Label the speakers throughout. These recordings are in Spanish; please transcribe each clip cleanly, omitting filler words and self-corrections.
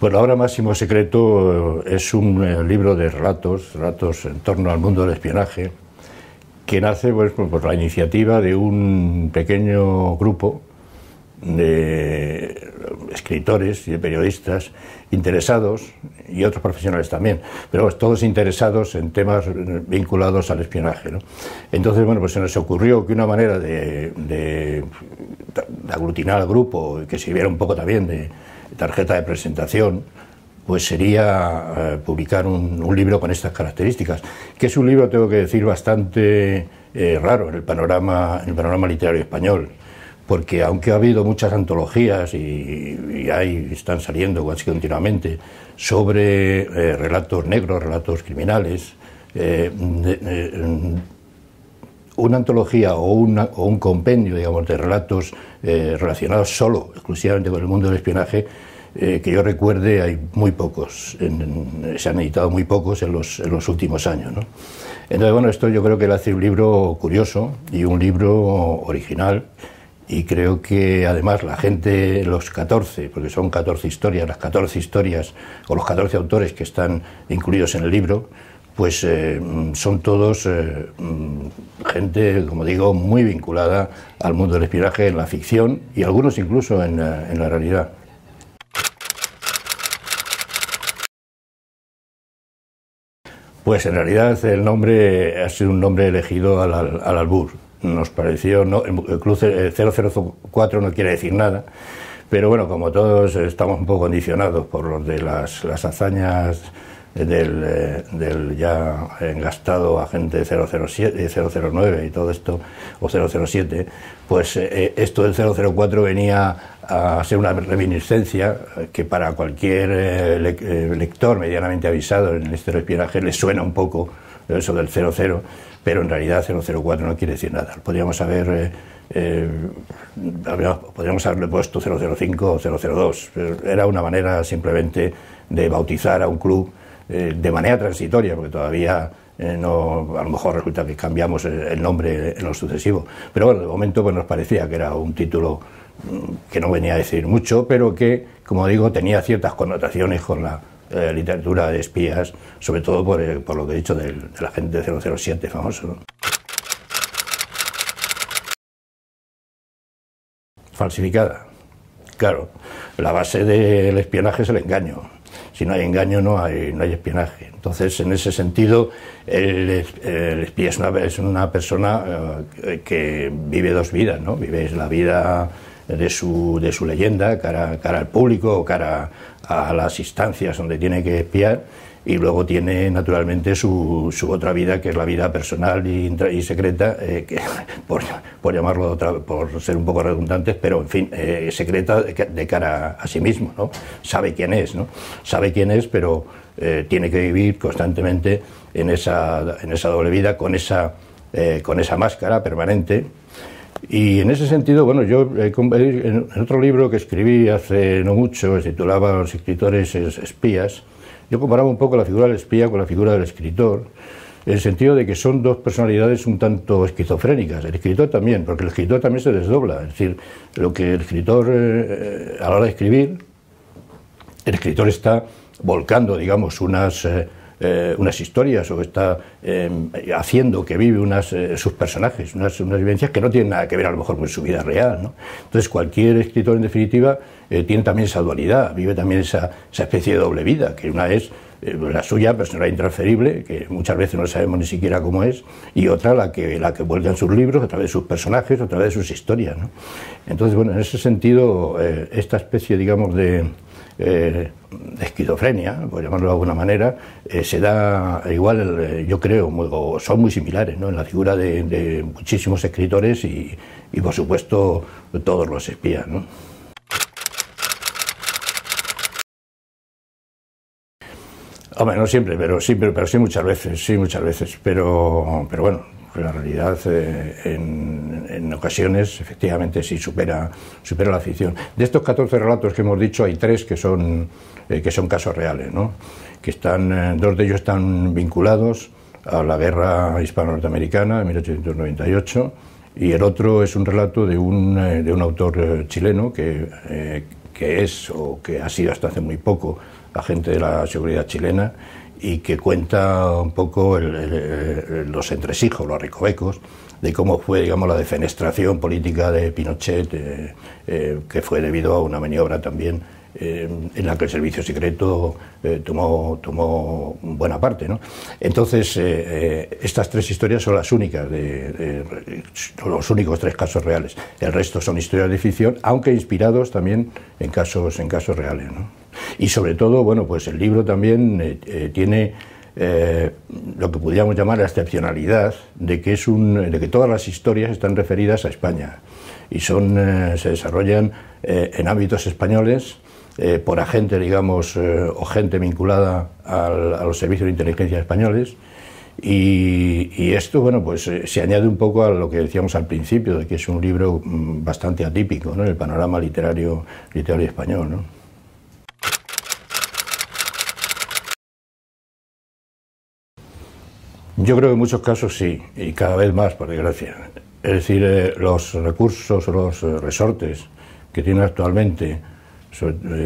Speaker 1: Pues La Hora Máximo Secreto es un libro de relatos en torno al mundo del espionaje, que nace pues, por la iniciativa de un pequeño grupo de escritores y de periodistas interesados, y otros profesionales también, pero pues, todos interesados en temas vinculados al espionaje, ¿no? Entonces, bueno, pues se nos ocurrió que una manera de aglutinar al grupo, que sirviera un poco también de tarjeta de presentación, pues sería publicar un libro con estas características, que es un libro, tengo que decir, bastante raro en el panorama literario español, porque aunque ha habido muchas antologías y están saliendo casi continuamente sobre relatos negros, relatos criminales, una antología o un compendio, digamos, de relatos relacionados exclusivamente con el mundo del espionaje, que yo recuerde, hay muy pocos, se han editado muy pocos en los últimos años, ¿no? Entonces, bueno, esto yo creo que le hace un libro curioso y un libro original, y creo que además la gente, los 14, porque son 14 historias, las 14 historias o los 14 autores que están incluidos en el libro, pues son todos gente, como digo, muy vinculada al mundo del espionaje en la ficción, y algunos incluso en la realidad. Pues en realidad el nombre ha sido un nombre elegido al albur. Nos pareció, no, el cruce 004 no quiere decir nada, pero bueno, como todos estamos un poco condicionados por los de las hazañas del ya engastado agente 007, 009 y todo esto, o 007, pues esto del 004 venía a ser una reminiscencia que para cualquier lector medianamente avisado en este espionaje le suena un poco eso del 00, pero en realidad 004 no quiere decir nada. Podríamos haberle puesto 005 o 002, pero era una manera simplemente de bautizar a un club de manera transitoria, porque todavía no, a lo mejor resulta que cambiamos el nombre en lo sucesivo, pero bueno, de momento pues nos parecía que era un título que no venía a decir mucho, pero que, como digo, tenía ciertas connotaciones con la literatura de espías, sobre todo por lo que he dicho del agente 007 famoso, ¿no? Falsificada. Claro, la base del espionaje es el engaño. Si no hay engaño, no hay espionaje. Entonces, en ese sentido, el espía es una persona que vive dos vidas, ¿no? Vive la vida de su leyenda, cara al público o cara a las instancias donde tiene que espiar, y luego tiene naturalmente su otra vida, que es la vida personal y secreta, que, por llamarlo por ser un poco redundantes, pero en fin, secreta de cara a sí mismo, ¿no? Sabe quién es, ¿no? Sabe quién es, pero tiene que vivir constantemente en esa doble vida, con esa máscara permanente. Y en ese sentido, bueno, yo en otro libro que escribí hace no mucho, se titulaba Los escritores espías, yo comparaba un poco la figura del espía con la figura del escritor, en el sentido de que son dos personalidades un tanto esquizofrénicas. El escritor también, porque el escritor también se desdobla, es decir, lo que el escritor a la hora de escribir, el escritor está volcando, digamos, unas historias, o está haciendo que vive sus personajes, unas vivencias que no tienen nada que ver a lo mejor con su vida real, ¿no? Entonces cualquier escritor, en definitiva, tiene también esa dualidad, vive también esa especie de doble vida, que una es la suya, personal intransferible, que muchas veces no sabemos ni siquiera cómo es, y otra la que vuelca en sus libros, a través de sus personajes, a través de sus historias, ¿no? Entonces, bueno, en ese sentido, esta especie, digamos, de esquizofrenia, por llamarlo de alguna manera, se da igual, yo creo, o son muy similares, ¿no?, en la figura de muchísimos escritores y por supuesto todos los espías, ¿no? Hombre, no siempre, pero sí muchas veces, pero bueno, la realidad en ocasiones efectivamente sí supera la ficción. De estos 14 relatos que hemos dicho, hay 3 que son casos reales, ¿no? Que dos de ellos están vinculados a la guerra hispano-norteamericana de 1898, y el otro es un relato de un autor chileno que que es o que ha sido hasta hace muy poco agente de la seguridad chilena y que cuenta un poco los entresijos, los recovecos de cómo fue, digamos, la defenestración política de Pinochet, que fue debido a una maniobra también en la que el servicio secreto tomó buena parte, ¿no? Entonces, estas tres historias son las únicas, los únicos tres casos reales. El resto son historias de ficción, aunque inspirados también en casos reales, ¿no? Y sobre todo, bueno, pues el libro también tiene lo que podríamos llamar la excepcionalidad de que todas las historias están referidas a España y se desarrollan en ámbitos españoles, por agentes, digamos, o gente vinculada a los servicios de inteligencia españoles, y esto, bueno, pues se añade un poco a lo que decíamos al principio, de que es un libro bastante atípico, ¿no?, en el panorama literario español, ¿no? Yo creo que en muchos casos sí, y cada vez más, por desgracia. Es decir, los recursos o los resortes que tiene actualmente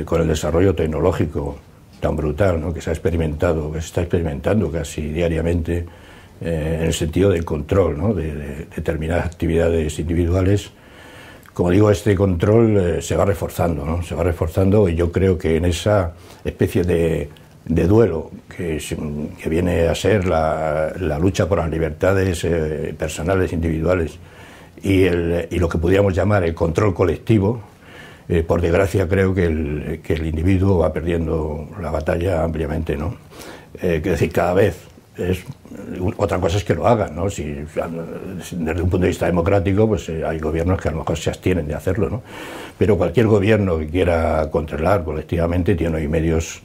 Speaker 1: con el desarrollo tecnológico tan brutal, ¿no?, que se está experimentando casi diariamente, en el sentido del control, ¿no?, de determinadas actividades individuales. Como digo, este control se va reforzando, ¿no? Se va reforzando, y yo creo que en esa especie de duelo que viene a ser la lucha por las libertades personales, individuales, y lo que podríamos llamar el control colectivo, por desgracia creo que el individuo va perdiendo la batalla ampliamente, ¿no? Es decir, cada vez otra cosa es que lo hagan, ¿no? Desde un punto de vista democrático, pues hay gobiernos que a lo mejor se abstienen de hacerlo, ¿no? Pero cualquier gobierno que quiera controlar colectivamente tiene hoy medios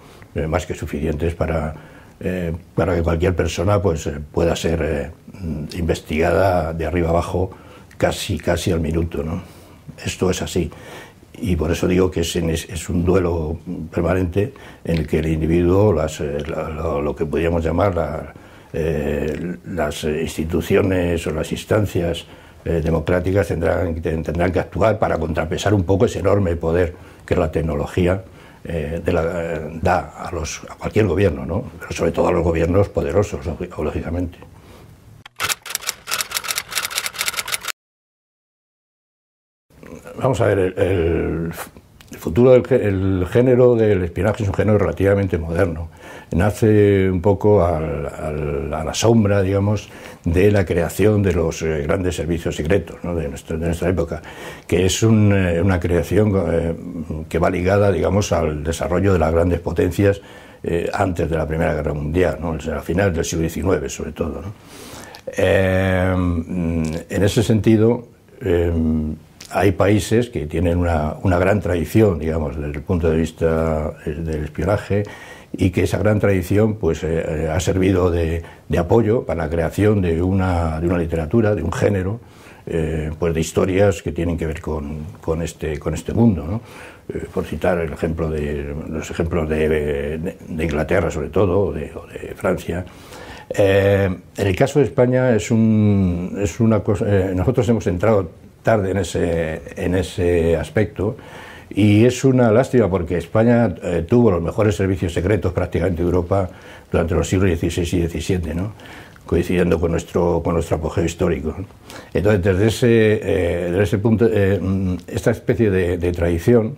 Speaker 1: más que suficientes para que cualquier persona pues pueda ser investigada de arriba abajo casi al minuto, ¿no? Esto es así. Y por eso digo que es un duelo permanente en el que el individuo, lo que podríamos llamar las instituciones o las instancias democráticas tendrán que actuar para contrapesar un poco ese enorme poder que la tecnología da a cualquier gobierno, ¿no? Pero sobre todo a los gobiernos poderosos, lógicamente. Vamos a ver, el futuro del género del espionaje es un género relativamente moderno. Nace un poco a la sombra, digamos, de la creación de los grandes servicios secretos, ¿no?, de nuestra época, que es una creación que va ligada, digamos, al desarrollo de las grandes potencias antes de la Primera Guerra Mundial, ¿no?, a finales del siglo XIX, sobre todo, ¿no? En ese sentido, hay países que tienen una gran tradición, digamos, desde el punto de vista del espionaje, y que esa gran tradición pues ha servido de apoyo para la creación de una literatura, de un género, pues de historias que tienen que ver con este mundo, ¿no? Por citar los ejemplos de Inglaterra, sobre todo, o de Francia. En el caso de España es una cosa, nosotros hemos entrado tarde en ese aspecto, y es una lástima porque España tuvo los mejores servicios secretos prácticamente de Europa durante los siglos XVI y XVII, ¿no?, coincidiendo con nuestro apogeo histórico. Entonces, desde ese punto, esta especie de tradición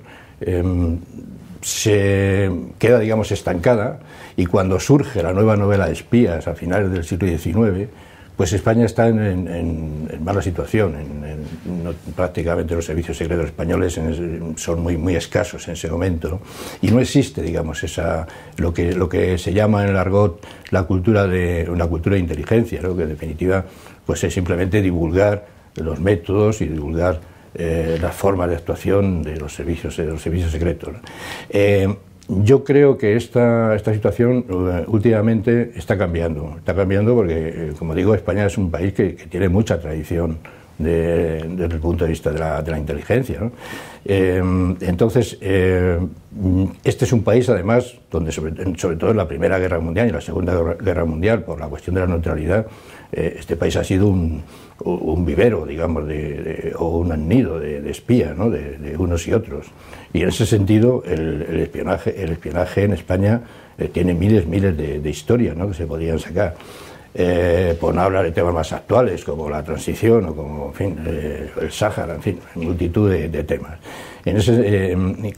Speaker 1: se queda, digamos, estancada, y cuando surge la nueva novela de espías a finales del siglo XIX, pues España está en mala situación. Prácticamente los servicios secretos españoles son muy escasos en ese momento, ¿no? Y no existe, digamos, lo que se llama en el argot una cultura de inteligencia, ¿no?, que en definitiva pues es simplemente divulgar los métodos y divulgar las formas de actuación de los servicios secretos, ¿no? Yo creo que esta situación últimamente está cambiando porque, como digo, España es un país que tiene mucha tradición desde el punto de vista de la inteligencia, ¿no? Entonces, este es un país, además, donde sobre todo en la Primera Guerra Mundial y en la Segunda Guerra Mundial, por la cuestión de la neutralidad, este país ha sido un vivero, digamos, o un nido de espías, ¿no?, de unos y otros. Y en ese sentido, el espionaje en España tiene miles de historias, ¿no?, que se podrían sacar. Por no hablar de temas más actuales, como la transición o como, en fin, el Sáhara, en fin, multitud de temas.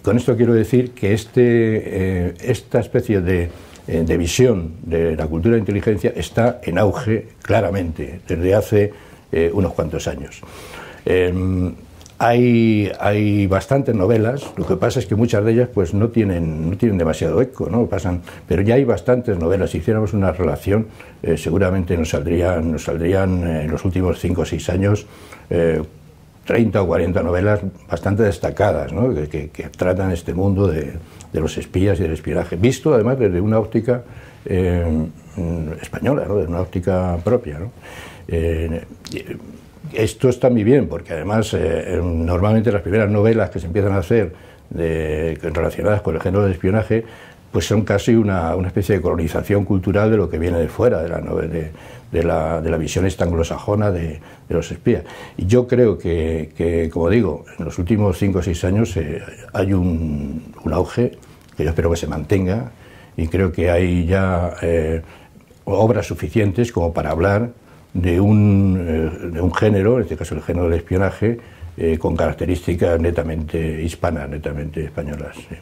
Speaker 1: Con esto quiero decir que esta especie de visión de la cultura de inteligencia está en auge claramente desde hace unos cuantos años. Hay bastantes novelas, lo que pasa es que muchas de ellas pues no tienen demasiado eco, ¿no? Pero ya hay bastantes novelas. Si hiciéramos una relación, seguramente nos saldrían en los últimos 5 o 6 años 30 o 40 novelas bastante destacadas, ¿no?, que tratan este mundo de los espías y del espionaje, visto además desde una óptica española, ¿no?, desde una óptica propia, ¿no? Esto está muy bien, porque además normalmente las primeras novelas que se empiezan a hacer relacionadas con el género del espionaje pues son casi una especie de colonización cultural de lo que viene de fuera, de la visión esta anglosajona de los espías. Y yo creo que, como digo, en los últimos 5 o 6 años hay un auge que yo espero que se mantenga, y creo que hay ya obras suficientes como para hablar de un género, en este caso el género del espionaje, con características netamente hispanas, netamente españolas. Sí.